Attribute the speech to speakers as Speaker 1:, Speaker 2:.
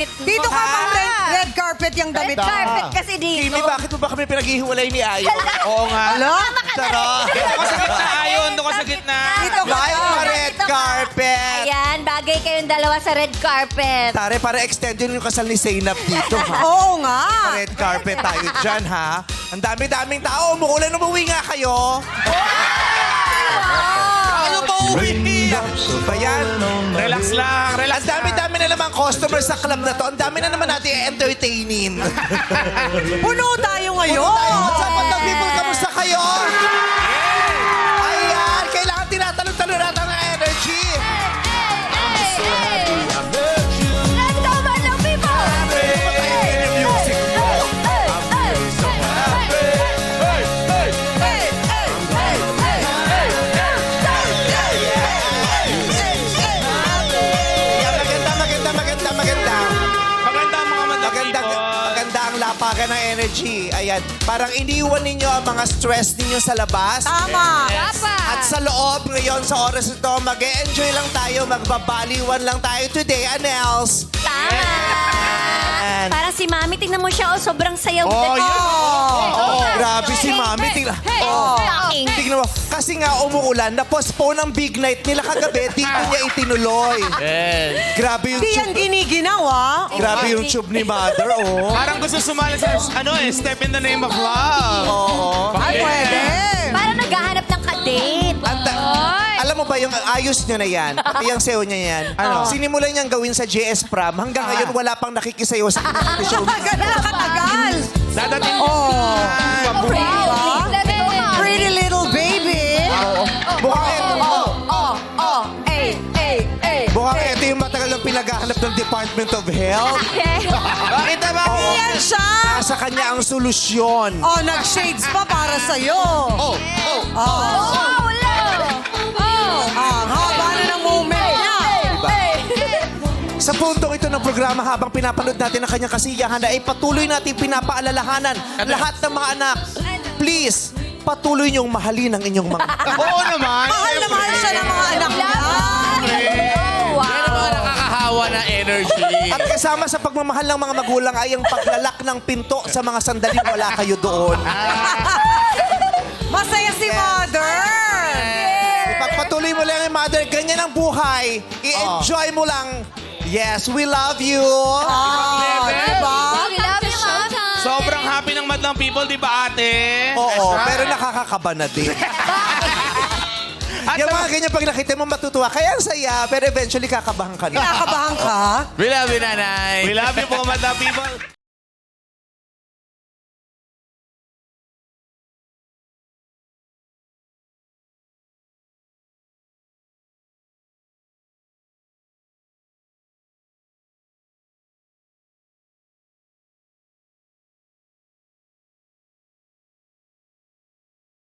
Speaker 1: Dito ka pang red carpet yung damit
Speaker 2: Red
Speaker 1: mo.
Speaker 2: carpet kasi dito.
Speaker 3: Kimi, bakit mo ba kami pinaghihiwalay ni Ayon?
Speaker 4: Oo nga.
Speaker 1: Hala?
Speaker 3: Sarap.
Speaker 4: Doon ka sa gitna, Ayon. Doon ka sa gitna.
Speaker 1: Dito ka.
Speaker 3: Live pa red
Speaker 2: Dito ka.
Speaker 3: carpet.
Speaker 2: Ayan, bagay kayong dalawa sa red carpet.
Speaker 3: Tare, para extend yun yung kasal ni Zainab dito, ha?
Speaker 1: Oo nga.
Speaker 3: Red carpet tayo dyan, ha? Ang dami-daming tao. Umuulan, umuwi nga kayo.
Speaker 4: Ano ba uwi?
Speaker 3: Ba yan?
Speaker 4: Relax lang, relax
Speaker 3: Ang dami-dami na naman customers sa club na to. Ang dami na naman natin entertainin.
Speaker 1: Puno tayo ngayon.
Speaker 3: What's up, Pantang people? Kamusta kayo? Ayan, kailangan tinatalon-talon natin ang energy.
Speaker 2: Let's go, Bandang People!
Speaker 3: Music. Maganda.
Speaker 4: Maganda ang mga madlang
Speaker 3: Maganda ang lapagan ng energy. Ayan, parang iniwan ninyo ang mga stress ninyo sa labas.
Speaker 1: Tama.
Speaker 3: At sa loob ngayon, sa oras ito, mag-e-enjoy lang tayo, magbabaliwan lang tayo today. Anels.
Speaker 2: Tama! Parang si Mami, tingnan mo siya, sobrang sayaw.
Speaker 3: Oh, yun.
Speaker 2: Oh,
Speaker 3: grabe si Mami. Tingnan. Tingnan mo. Kasi nga umuulan, na-postpone ang big night nila kagabi. Dito niya itinuloy. Grabe yung
Speaker 1: Di yan
Speaker 3: tube.
Speaker 1: giniginawa.
Speaker 3: Grabe yung tube ni Mother, oh.
Speaker 4: Parang gusto sumali sa, Step in the Name of Love.
Speaker 3: Oo.
Speaker 1: Ay, pwede.
Speaker 2: Parang naghahanap ng kadate.
Speaker 3: Alam mo ba yung ayos niya na yan? Pati yung sayo niya yan.
Speaker 4: Ano?
Speaker 3: Sinimulan niyang gawin sa JS Prom. Hanggang ngayon, wala pang nakikisayo sa show.
Speaker 1: Ganun na katagal.
Speaker 4: Dadating
Speaker 1: Oh.
Speaker 2: Really? Let's go, Mami.
Speaker 1: Pretty little baby.
Speaker 3: Mukhang ito.
Speaker 2: Ay.
Speaker 3: Mukhang ito yung matagal ng pinaghahanap ng Department of Health.
Speaker 4: Bakit naman?
Speaker 1: Yan siya.
Speaker 3: Nasa kanya ang solusyon.
Speaker 1: Oh, nag-shades pa para sa'yo.
Speaker 4: Oh.
Speaker 1: Ang haba na ng moment niya.
Speaker 3: Sa puntong ito ng programa, habang pinapanood natin ang kanyang kasiyahan, ay patuloy natin pinapaalalahanan lahat ng mga anak. Please, patuloy niyong mahalin ang inyong mga
Speaker 4: Oo naman.
Speaker 1: Mahal na mahal siya ng mga anak niya.
Speaker 4: Yan ang mga nakakahawa na energy.
Speaker 3: At kasama sa pagmamahal ng mga magulang ay ang paglalak ng pinto sa mga sandaling wala kayo doon.
Speaker 1: Masaya si Mother.
Speaker 3: Ipagpatuloy mo lang yung mother, ganyan ang buhay. I-enjoy mo lang. Yes, we love you.
Speaker 1: Diba?
Speaker 2: We love you, Mama.
Speaker 4: Sobrang happy ng madlang people, di ba ate?
Speaker 3: Oo, pero nakakakaba na din.
Speaker 4: At
Speaker 3: Yung mga ganyan pag nakita mo matutuwa, kaya ang saya, pero eventually kakabahan ka na.
Speaker 1: Kinakabahan ka?
Speaker 4: We love you, nanay. We love you po, madlang people.